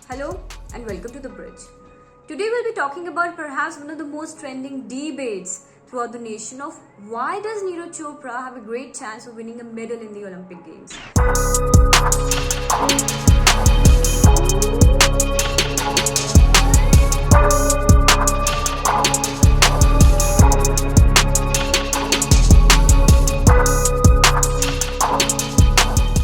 Hello and welcome to The Bridge. Today we'll be talking about perhaps one of the most trending debates throughout the nation of why does Neeraj Chopra have a great chance of winning a medal in the Olympic Games.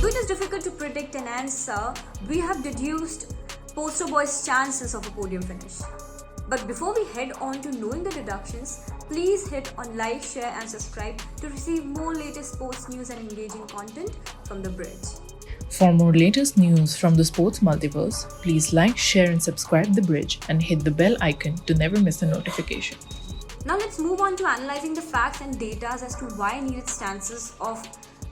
Though it is difficult to predict an answer, we have deduced poster boy's chances of a podium finish. But before we head on to knowing the deductions, please hit on like, share and subscribe to receive more latest sports news and engaging content from The Bridge. For more latest news from the sports multiverse, please like, share and subscribe The Bridge and hit the bell icon to never miss a notification. Now let's move on to analyzing the facts and data as to why Neeraj's chances of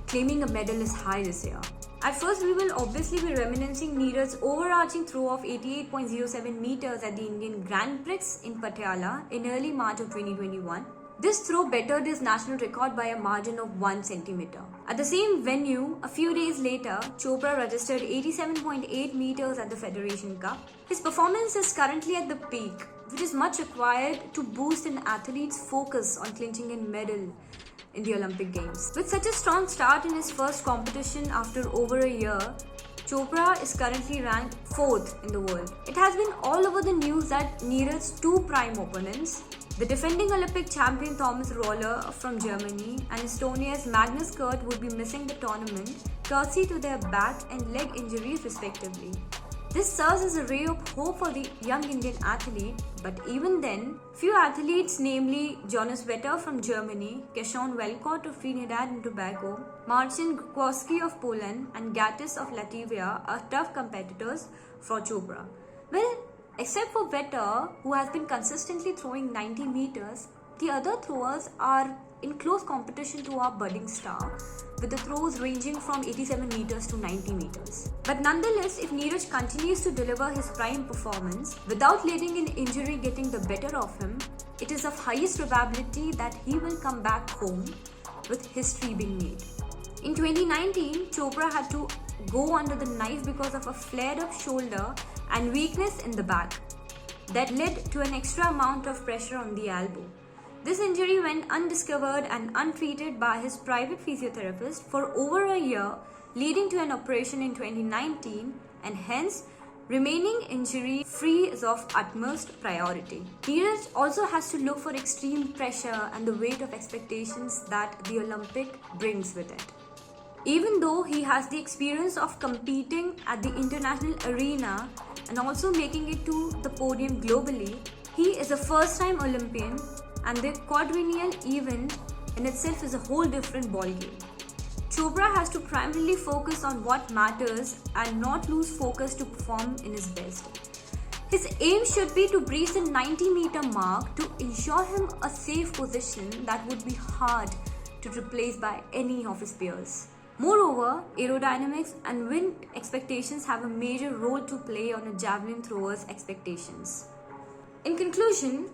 claiming a medal is high this year. At first, we will obviously be reminiscing Neeraj's overarching throw of 88.07 meters at the Indian Grand Prix in Patiala in early March of 2021. This throw bettered his national record by a margin of 1 centimeter. At the same venue, a few days later, Chopra registered 87.8 meters at the Federation Cup. His performance is currently at the peak, which is much required to boost an athlete's focus on clinching a medal in the Olympic Games. With such a strong start in his first competition after over a year, Chopra is currently ranked 4th in the world. It has been all over the news that Neeraj's two prime opponents, the defending Olympic champion Thomas Roller from Germany and Estonia's Magnus Kurt, would be missing the tournament courtesy to their back and leg injuries respectively. This serves as a ray of hope for the young Indian athlete, but even then, few athletes, namely Jonas Vetter from Germany, Keshawn Welcott of Trinidad and Tobago, Marcin Gorski of Poland and Gatis of Latvia are tough competitors for Chopra. Well, except for Vetter, who has been consistently throwing 90 meters, the other throwers are in close competition to our budding star, with the throws ranging from 87 meters to 90 meters. But nonetheless, if Neeraj continues to deliver his prime performance without letting an injury getting the better of him, it is of highest probability that he will come back home with history being made. In 2019, Chopra had to go under the knife because of a flared-up shoulder and weakness in the back. That led to an extra amount of pressure on the elbow. This injury went undiscovered and untreated by his private physiotherapist for over a year, leading to an operation in 2019, and hence remaining injury-free is of utmost priority. Neeraj also has to look for extreme pressure and the weight of expectations that the Olympic brings with it. Even though he has the experience of competing at the international arena and also making it to the podium globally, he is a first-time Olympian, and the quadrennial event in itself is a whole different ballgame. Chopra has to primarily focus on what matters and not lose focus to perform in his best. His aim should be to breach the 90-meter mark to ensure him a safe position that would be hard to replace by any of his peers. Moreover, aerodynamics and wind expectations have a major role to play on a javelin thrower's expectations. In conclusion,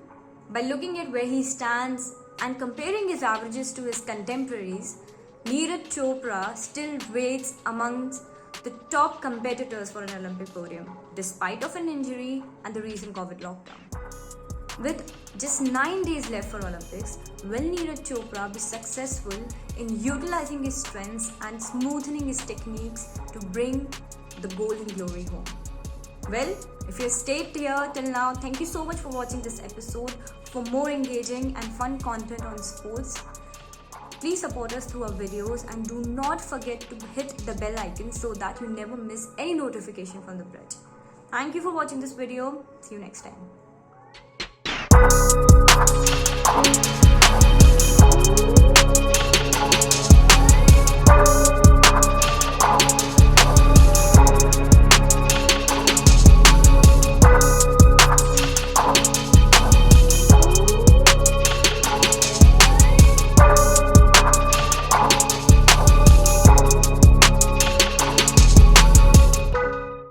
by looking at where he stands and comparing his averages to his contemporaries, Neeraj Chopra still rates amongst the top competitors for an Olympic podium, despite of an injury and the recent COVID lockdown. With just 9 days left for Olympics, will Neeraj Chopra be successful in utilizing his strengths and smoothening his techniques to bring the golden glory home? Well, if you stayed here till now, thank you so much for watching this episode. For more engaging and fun content on sports, please support us through our videos and do not forget to hit the bell icon so that you never miss any notification from The Bridge. Thank you for watching this video. See you next time.